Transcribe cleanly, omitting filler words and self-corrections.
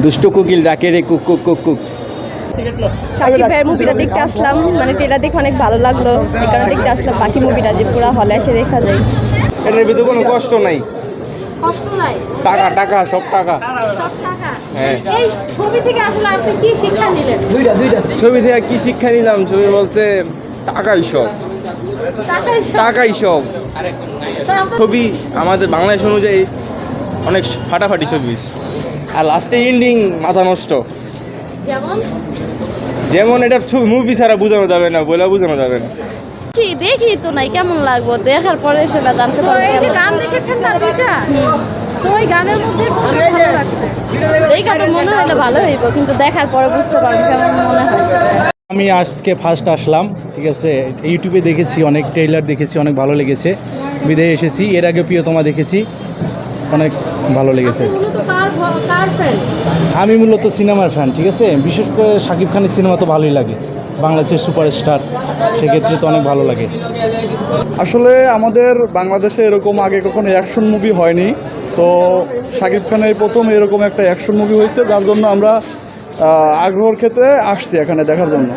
দুষ্ট কোকিল ডাকে রে কুক কুক কুক কুক। সাকিব ভাইয়ের মুভিটা দেখতে আসলাম, মানে ট্রেলার দেখে অনেক ভালো লাগলো, এই কারণে দেখতে আসলাম। বাকি মুভিটা যে পুরো হলে এসে দেখা যায়। এটার ভিতরে কোনো কষ্ট নাই, কষ্ট নাই, টাকা টাকা সব টাকা। সব টাকা। হ্যাঁ, এই ছবি থেকে আসলে আপনি কি শিক্ষা নিলেন? ছবি থেকে কি শিক্ষা নিলাম? ছবি বলতে টাকাই সব, টাকাই সব। ছবি আমাদের বাংলাদেশ অনুযায়ী অনেক ফাটাফাটি ছবি, আর লাস্টে এন্ডিং মাথা নষ্ট। যেমন যেমন এটা মুভি ছাড়া বোঝানো যাবে না, বলে বোঝানো যাবে না। দেখি তো নাই, কেমন লাগবো দেখার পরে সেটা জানতে পারবো। এই যে গান দেখেছেন না দুইটা, তো ওই গানের মধ্যে কোনটা ভালো লাগছে? দেখা তো মনে হলো ভালো হইব, কিন্তু দেখার পরে বুঝতে পারবো কেমন মনে হয়। আমি আজকে ফার্স্ট আসলাম, ঠিক আছে। ইউটিউবে দেখেছি, অনেক ট্রেইলার দেখেছি, অনেক ভালো লেগেছে, বিদায় এসেছি। এর আগে প্রিয়তমা দেখেছি, অনেক ভালো লেগেছে। আমি মূলত সিনেমার ফ্যান, ঠিক আছে। বিশেষ করে শাকিব খানের সিনেমা তো ভালোই লাগে, বাংলাদেশের সুপারস্টার, সেক্ষেত্রে তো অনেক ভালো লাগে। আসলে আমাদের বাংলাদেশে এরকম আগে কখনো অ্যাকশন মুভি হয়নি, তো শাকিব খানের প্রথম এরকম একটা অ্যাকশন মুভি হয়েছে, যার জন্য আমরা আগ্রহের ক্ষেত্রে আসছি এখানে দেখার জন্য।